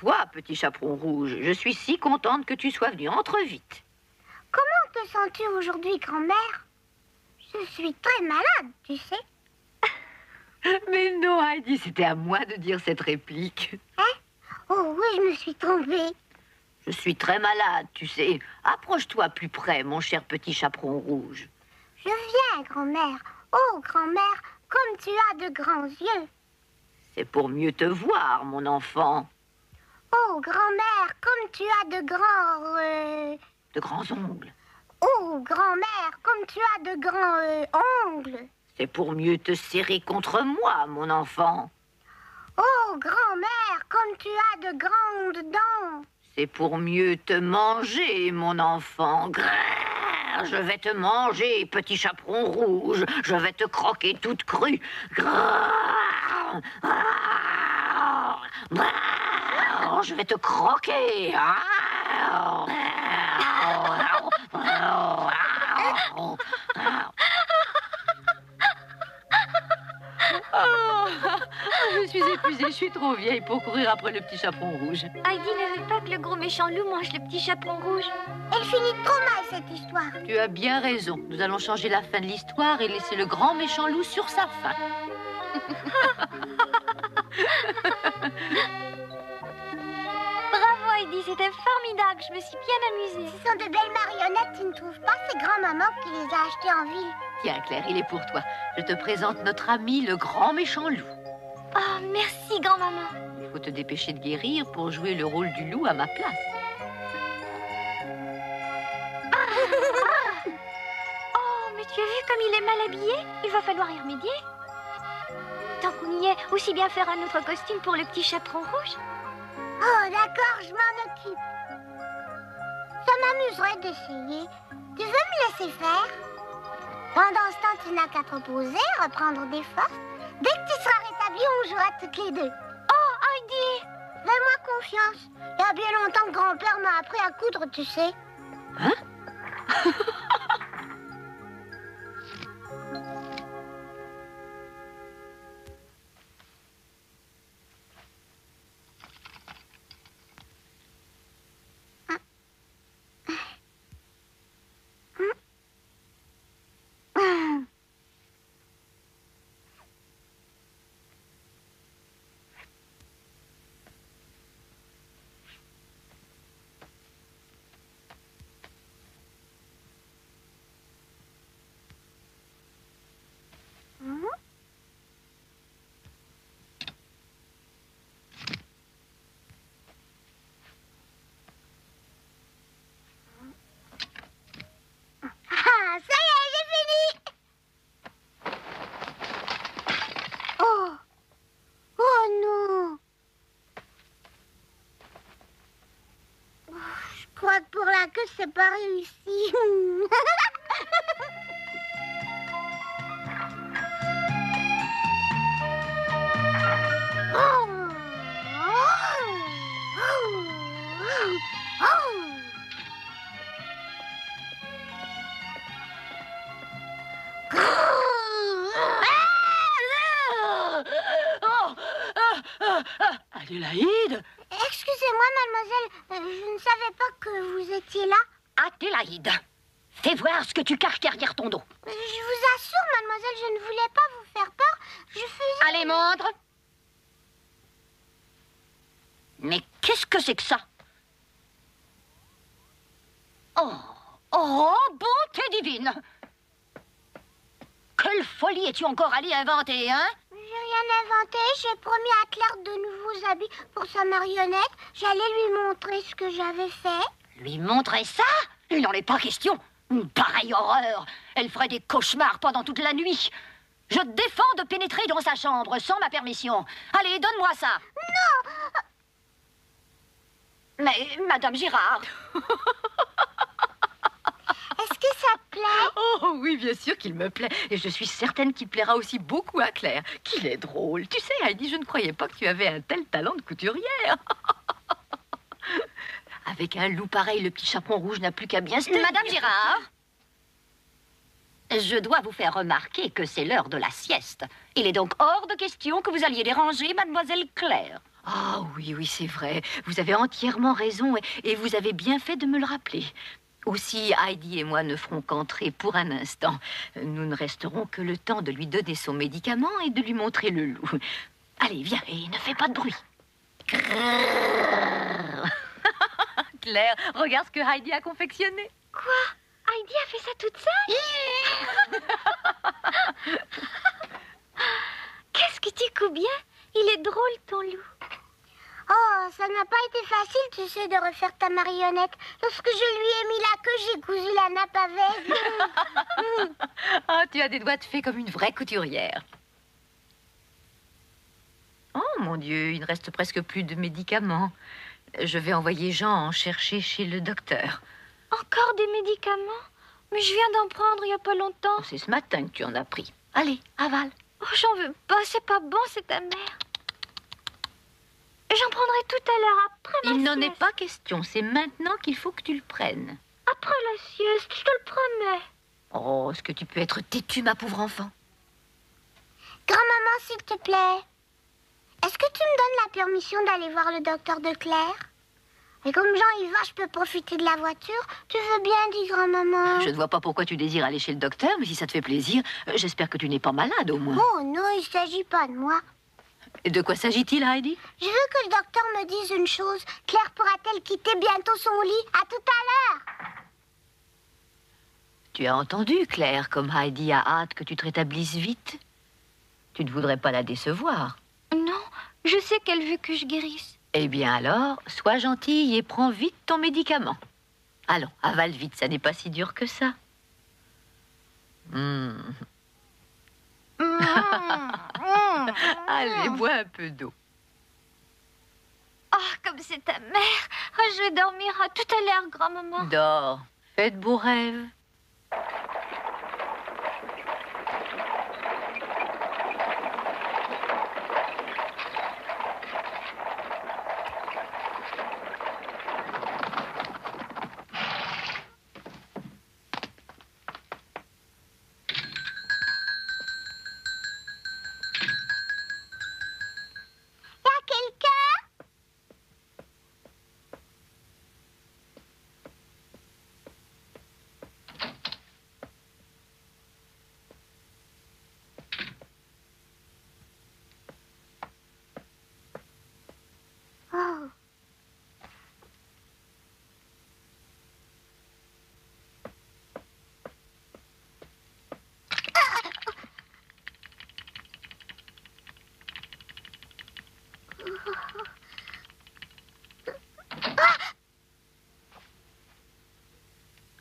toi, petit chaperon rouge. Je suis si contente que tu sois venu. Entre vite. Comment te sens-tu aujourd'hui, grand-mère? Je suis très malade, tu sais. Mais non, Heidi, c'était à moi de dire cette réplique. Hein? Oh oui, je me suis trompée. Je suis très malade, tu sais. Approche-toi plus près, mon cher petit chaperon rouge. Je viens, grand-mère. Oh, grand-mère, comme tu as de grands yeux. C'est pour mieux te voir, mon enfant. Oh, grand-mère, comme tu as de grands... De grands ongles. Oh, grand-mère, comme tu as de grands ongles. C'est pour mieux te serrer contre moi, mon enfant. Oh, grand-mère, comme tu as de grandes dents. C'est pour mieux te manger, mon enfant. Grrr, je vais te manger, petit chaperon rouge. Je vais te croquer toute crue. Grrr, grrr, grrr, je vais te croquer. Oh, je suis épuisée, je suis trop vieille pour courir après le petit chaperon rouge. Heidi ne veut pas que le gros méchant loup mange le petit chaperon rouge. Elle finit trop mal, cette histoire. Tu as bien raison. Nous allons changer la fin de l'histoire et laisser le grand méchant loup sur sa fin. Bravo Heidi, c'était formidable, je me suis bien amusée. Ce sont de belles marionnettes, tu ne trouves pas? C'est grand-maman qui les a achetées en ville. Tiens, Claire, il est pour toi. Je te présente notre ami, le grand méchant loup. Oh, merci grand-maman. Il faut te dépêcher de guérir pour jouer le rôle du loup à ma place. Oh, mais tu as vu comme il est mal habillé? Il va falloir y remédier. Tant qu'on y est, aussi bien faire un autre costume pour le petit chaperon rouge. Oh, d'accord, je m'en occupe. Ça m'amuserait d'essayer. Tu veux me laisser faire? Pendant ce temps, tu n'as qu'à te reposer, reprendre des forces. Dès que tu seras rétabli, on jouera toutes les deux. Oh, Heidi! Fais-moi confiance. Il y a bien longtemps que grand-père m'a appris à coudre, tu sais. Hein? Ah, ça y est, j'ai fini. Oh. Oh non. Oh, je crois que pour la queue, c'est pas réussi. Oh. Adélaïde? Excusez-moi, mademoiselle, je ne savais pas que vous étiez là. Adélaïde, fais voir ce que tu caches derrière ton dos. Je vous assure, mademoiselle, je ne voulais pas vous faire peur. Je faisais... Allez, montre. Mais qu'est-ce que c'est que ça? Oh, oh, bonté divine! Quelle folie es-tu encore allé inventer, hein? J'ai rien inventé. J'ai promis à Claire de nouveaux habits pour sa marionnette. J'allais lui montrer ce que j'avais fait. Lui montrer ça? Il n'en est pas question. Une pareille horreur. Elle ferait des cauchemars pendant toute la nuit. Je te défends de pénétrer dans sa chambre sans ma permission. Allez, donne-moi ça. Non! Mais, Madame Girard... Est-ce que ça te plaît? Oh oui, bien sûr qu'il me plaît. Et je suis certaine qu'il plaira aussi beaucoup à Claire. Qu'il est drôle. Tu sais, Heidi, je ne croyais pas que tu avais un tel talent de couturière. Avec un loup pareil, le petit chaperon rouge n'a plus qu'à bien se tenir. Madame Girard, je dois vous faire remarquer que c'est l'heure de la sieste. Il est donc hors de question que vous alliez déranger Mademoiselle Claire. Ah oui, oui, c'est vrai. Vous avez entièrement raison et vous avez bien fait de me le rappeler. Aussi, Heidi et moi ne ferons qu'entrer pour un instant. Nous ne resterons que le temps de lui donner son médicament et de lui montrer le loup. Allez, viens, et ne fais pas de bruit. Claire, regarde ce que Heidi a confectionné. Quoi? Heidi a fait ça toute seule? Qu'est-ce que tu couds bien? Il est drôle, ton loup. Oh, ça n'a pas été facile, tu sais, de refaire ta marionnette. Lorsque je lui ai mis la queue, j'ai cousu la nappe avec. Ah, tu as des doigts de fée comme une vraie couturière. Oh, mon Dieu, il ne reste presque plus de médicaments. Je vais envoyer Jean en chercher chez le docteur. Encore des médicaments? Mais je viens d'en prendre il n'y a pas longtemps. Oh, c'est ce matin que tu en as pris. Allez, avale. Oh, j'en veux pas, c'est pas bon, c'est ta mère. J'en prendrai tout à l'heure après ma Il n'en est sieste. pas question, c'est maintenant qu'il faut que tu le prennes. Après la sieste, je te le promets. Oh, est-ce que tu peux être têtue, ma pauvre enfant? Grand-maman, s'il te plaît, est-ce que tu me donnes la permission d'aller voir le docteur de Claire? Et comme Jean y va, je peux profiter de la voiture. Tu veux bien, dit grand-maman? Je ne vois pas pourquoi tu désires aller chez le docteur, mais si ça te fait plaisir, j'espère que tu n'es pas malade au moins. Oh non, il ne s'agit pas de moi. Et de quoi s'agit-il, Heidi? Je veux que le docteur me dise une chose. Claire pourra-t-elle quitter bientôt son lit? À tout à l'heure. Tu as entendu, Claire, comme Heidi a hâte que tu te rétablisses vite. Tu ne voudrais pas la décevoir. Non, je sais qu'elle veut que je guérisse. Eh bien alors, sois gentille et prends vite ton médicament. Allons, avale vite, ça n'est pas si dur que ça. Allez, bois un peu d'eau. Ah, comme c'est ta mère. Ah, je vais dormir à tout à l'heure, grand-maman. Dors, fais de beaux rêves. Y a quelqu'un? Oh.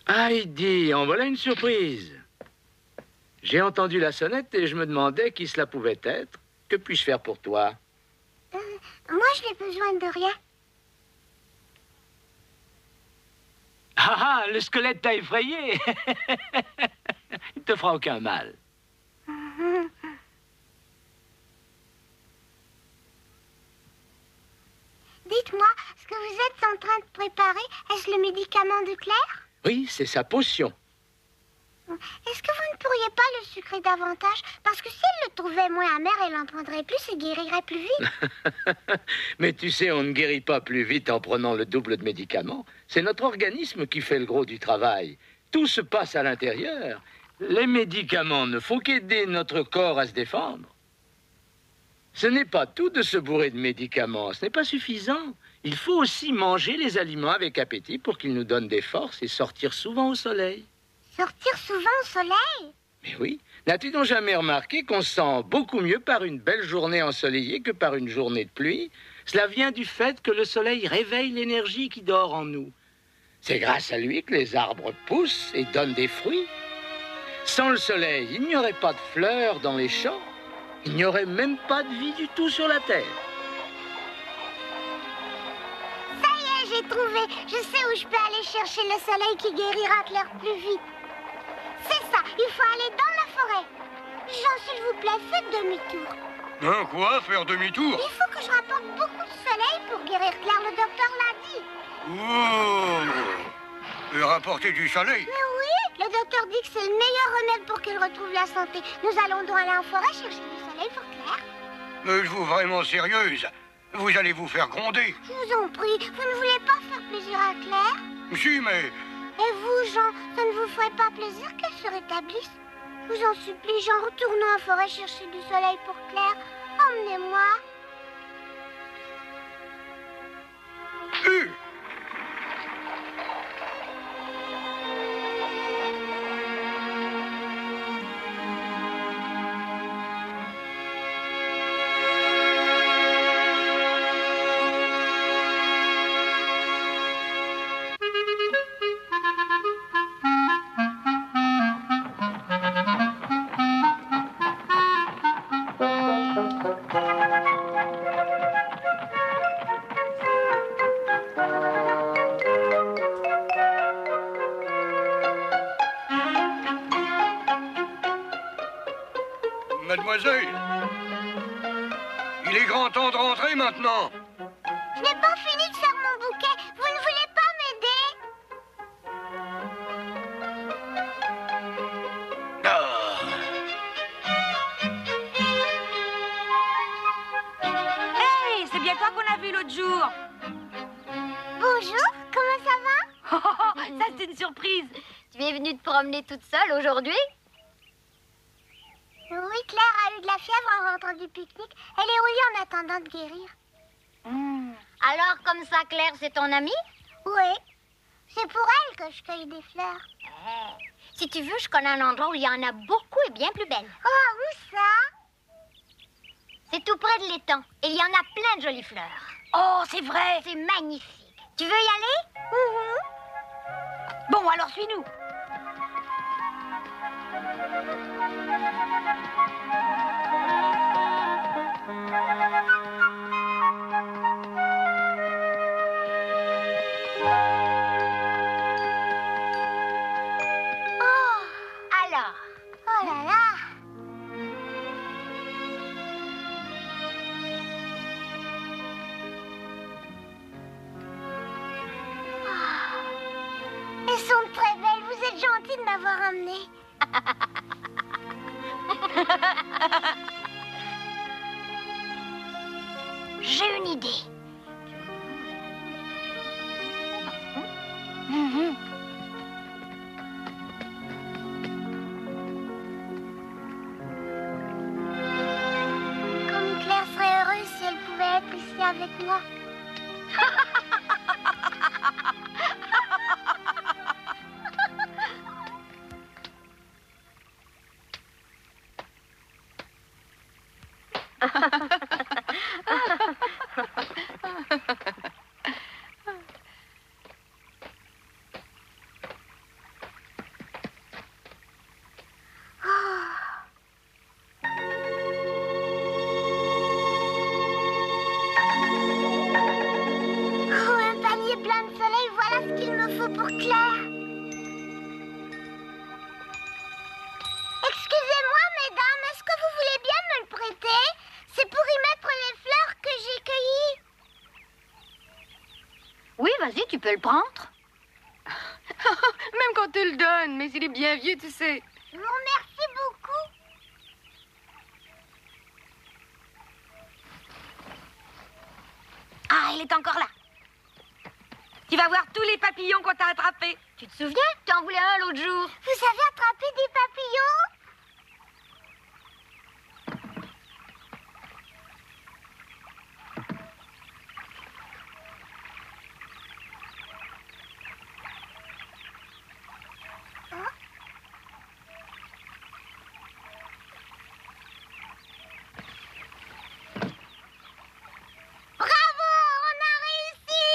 Heidi, en voilà une surprise. J'ai entendu la sonnette et je me demandais qui cela pouvait être. Que puis-je faire pour toi? Moi, je n'ai besoin de rien. Ah, le squelette t'a effrayé. Il te fera aucun mal. Dites-moi, ce que vous êtes en train de préparer, est-ce le médicament de Claire? Oui, c'est sa potion. Est-ce que vous ne pourriez pas le sucrer davantage? Parce que si elle le trouvait moins amer, elle en prendrait plus et guérirait plus vite. Mais tu sais, on ne guérit pas plus vite en prenant le double de médicaments. C'est notre organisme qui fait le gros du travail. Tout se passe à l'intérieur. Les médicaments ne font qu'aider notre corps à se défendre. Ce n'est pas tout de se bourrer de médicaments, ce n'est pas suffisant. Il faut aussi manger les aliments avec appétit pour qu'ils nous donnent des forces et sortir souvent au soleil. Sortir souvent au soleil? Mais oui, n'as-tu donc jamais remarqué qu'on se sent beaucoup mieux par une belle journée ensoleillée que par une journée de pluie? Cela vient du fait que le soleil réveille l'énergie qui dort en nous. C'est grâce à lui que les arbres poussent et donnent des fruits. Sans le soleil, il n'y aurait pas de fleurs dans les champs. Il n'y aurait même pas de vie du tout sur la terre. Ça y est, j'ai trouvé. Je sais où je peux aller chercher le soleil qui guérira Claire plus vite. C'est ça, il faut aller dans la forêt. Jean, s'il vous plaît, faites demi-tour. Hein, quoi? Faire demi-tour? Il faut que je rapporte beaucoup de soleil pour guérir Claire, le docteur l'a dit. Oh! Et rapporter du soleil? Mais oui, le docteur dit que c'est le meilleur remède pour qu'elle retrouve la santé. Nous allons donc aller en forêt chercher du soleil pour Claire. Êtes-vous vraiment sérieuse? Vous allez vous faire gronder. Je vous en prie, vous ne voulez pas faire plaisir à Claire? Si, mais... Et vous, Jean, ça ne vous ferait pas plaisir qu'elle se rétablisse? Je vous en supplie, Jean, retournons en forêt chercher du soleil pour Claire. Emmenez-moi. Mademoiselle, il est grand temps de rentrer maintenant. Je n'ai pas fini de faire mon bouquet. Vous ne voulez pas m'aider? Hey, c'est bien toi qu'on a vu l'autre jour. Bonjour, comment ça va? Ça, c'est une surprise. Tu es venue te promener toute seule aujourd'hui? Oui, Claire a eu de la fièvre en rentrant du pique-nique. Elle est au lit en attendant de guérir. Alors, comme ça, Claire, c'est ton amie? Oui, c'est pour elle que je cueille des fleurs. Si tu veux, je connais un endroit où il y en a beaucoup et bien plus belles. Oh, où ça? C'est tout près de l'étang. Et il y en a plein de jolies fleurs. Oh, c'est vrai. C'est magnifique. Tu veux y aller? Bon, alors suis-nous. Alors, Oh là là! Elles sont très belles. Vous êtes gentille de m'avoir emmenée. j'ai une idée. Comme Claire serait heureuse si elle pouvait être ici avec moi. Oh, un panier plein de soleil, voilà ce qu'il me faut pour Claire. Excusez-moi, mesdames, est-ce que vous voulez bien me le prêter? C'est pour y mettre les fleurs que j'ai cueillies. Oui, vas-y, tu peux le prendre. Même quand tu le donnes, mais il est bien vieux, tu sais. Je vous remercie beaucoup. Ah, il est encore là. Tu vas voir tous les papillons qu'on t'a attrapés. Tu te souviens? Tu en voulais un l'autre jour. Vous savez attraper des papillons? Bravo, on a réussi!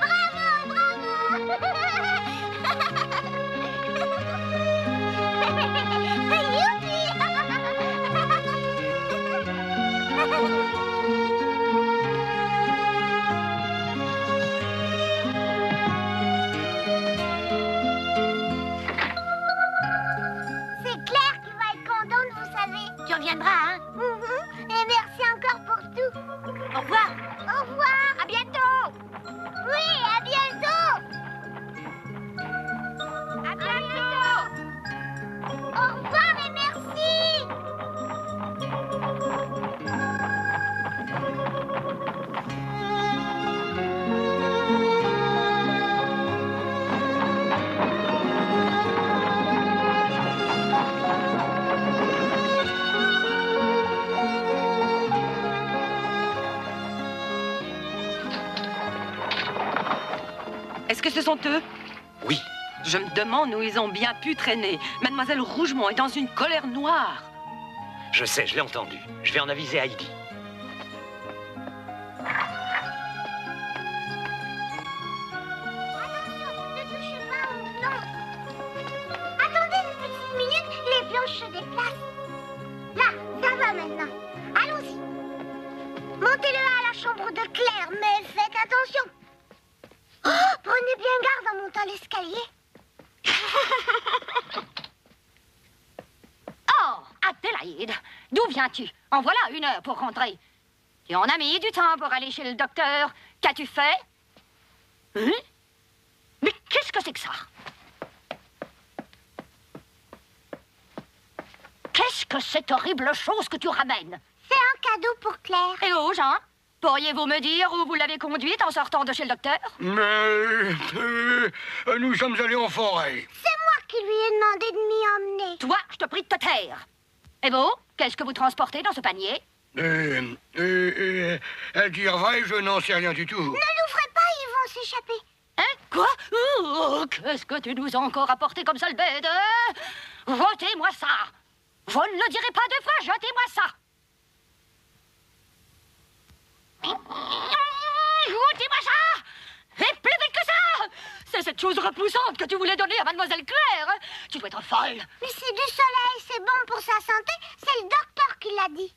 Bravo, bravo! Youpi! C'est Claire qui va être contente, vous savez. Tu reviendras, hein? Et merci encore pour tout. Au revoir. Au revoir. À bientôt. Oui, à bientôt. À bientôt. Est-ce que ce sont eux? Oui. Je me demande où ils ont bien pu traîner. Mademoiselle Rougemont est dans une colère noire. Je sais, je l'ai entendu. Je vais en aviser Heidi. Ne touchez pas aux planches. Attendez une petite minute, les planches se déplacent. Là, ça va maintenant. Allons-y. Montez-le à la chambre de Claire, mais faites attention. Oh, prenez bien garde en montant l'escalier. Oh, Adélaïde, d'où viens-tu? En voilà 1 heure pour rentrer. Tu en as mis du temps pour aller chez le docteur. Qu'as-tu fait? Hein? Mais qu'est-ce que c'est que ça? Qu'est-ce que cette horrible chose que tu ramènes? C'est un cadeau pour Claire. Et où, Jean? Pourriez-vous me dire où vous l'avez conduite en sortant de chez le docteur? Mais nous sommes allés en forêt. C'est moi qui lui ai demandé de m'y emmener. Toi, je te prie de te taire. Et vous, qu'est-ce que vous transportez dans ce panier? À dire vrai, je n'en sais rien du tout. Ne l'ouvrez pas, ils vont s'échapper. Hein? Quoi? Oh, qu'est-ce que tu nous as encore apporté comme sale bête, hein? Jetez-moi ça! Je ne le dirai pas 2 fois, jetez-moi ça! Jetez-moi ça! Et plus vite que ça! C'est cette chose repoussante que tu voulais donner à Mademoiselle Claire! Tu dois être folle! Mais c'est du soleil, c'est bon pour sa santé. C'est le docteur qui l'a dit.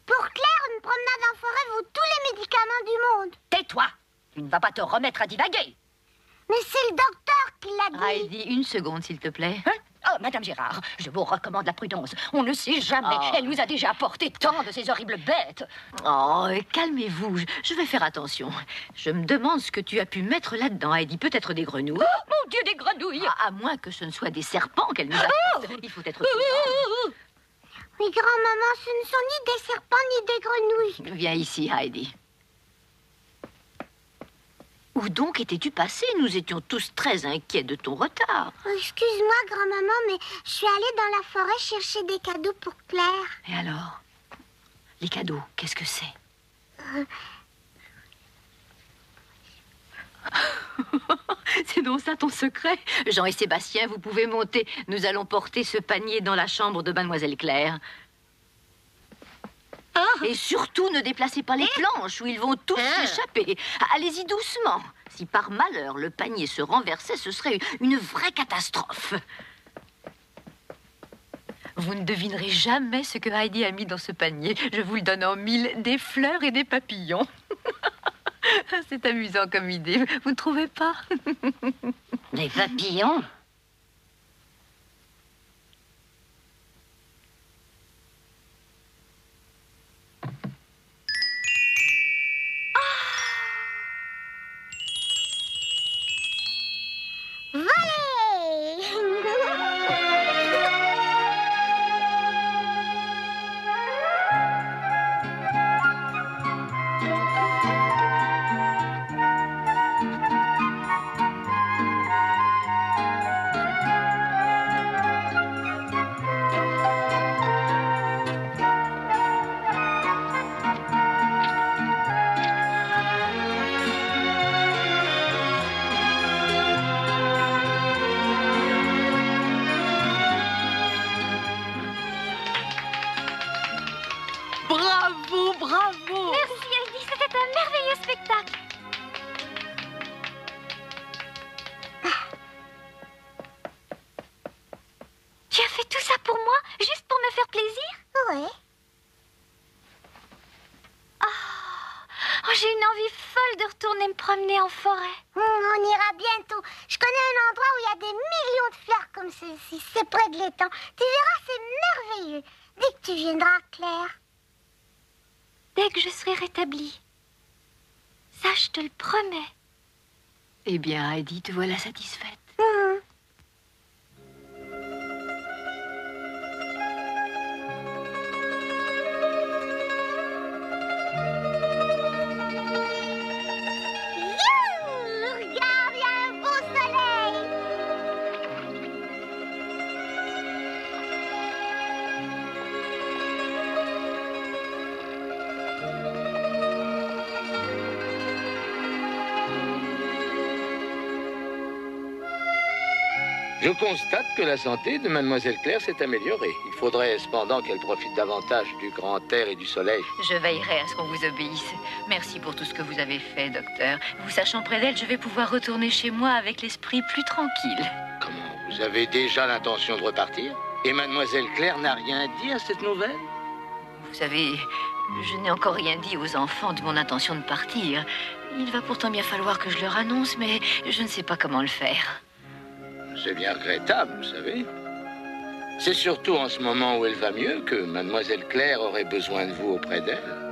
Pour Claire, une promenade en forêt vaut tous les médicaments du monde. Tais-toi! Tu ne vas pas te remettre à divaguer! Mais c'est le docteur qui l'a dit. Heidi, 1 seconde, s'il te plaît. Hein? Oh, Madame Gérard, je vous recommande la prudence. On ne sait jamais. Oh. Elle nous a déjà apporté tant de ces horribles bêtes. Oh, calmez-vous, je vais faire attention. Je me demande ce que tu as pu mettre là-dedans, Heidi. Peut-être des grenouilles. Oh, mon Dieu, des grenouilles! À moins que ce ne soit des serpents qu'elle nous apporte. Il faut être prudent. Oui, grand-maman, ce ne sont ni des serpents ni des grenouilles. Viens ici, Heidi. Où donc étais-tu passée? Nous étions tous très inquiets de ton retard. Oh, excuse-moi, grand-maman, mais je suis allée dans la forêt chercher des cadeaux pour Claire. Et alors? Les cadeaux, qu'est-ce que c'est? C'est donc ça ton secret? Jean et Sébastien, vous pouvez monter. Nous allons porter ce panier dans la chambre de Mademoiselle Claire. Et surtout, ne déplacez pas les planches où ils vont tous s'échapper. Allez-y doucement. Si par malheur le panier se renversait, ce serait une vraie catastrophe. Vous ne devinerez jamais ce que Heidi a mis dans ce panier. Je vous le donne en 1000, des fleurs et des papillons. C'est amusant comme idée, vous ne trouvez pas? Des papillons? Bravo, bravo! Merci Heidi, c'était un merveilleux spectacle. Tu as fait tout ça pour moi, juste pour me faire plaisir? Oui. Oh, j'ai une envie folle de retourner me promener en forêt. On ira bientôt. Je connais un endroit où il y a des millions de fleurs comme celle-ci. C'est près de l'étang. Tu verras, c'est merveilleux. Dès que tu viendras, Claire. Dès que je serai rétablie. Ça, je te le promets. Eh bien, Heidi, te voilà satisfaite. Mhm. Youhou! Regarde, il y a un beau soleil. Je constate que la santé de Mademoiselle Claire s'est améliorée. Il faudrait cependant qu'elle profite davantage du grand air et du soleil. Je veillerai à ce qu'on vous obéisse. Merci pour tout ce que vous avez fait, docteur. Vous sachant près d'elle, je vais pouvoir retourner chez moi avec l'esprit plus tranquille. Comment? Vous avez déjà l'intention de repartir? Et Mademoiselle Claire n'a rien dit à cette nouvelle? Vous savez, je n'ai encore rien dit aux enfants de mon intention de partir. Il va pourtant bien falloir que je leur annonce, mais je ne sais pas comment le faire. C'est bien regrettable, vous savez. C'est surtout en ce moment où elle va mieux que Mademoiselle Claire aurait besoin de vous auprès d'elle.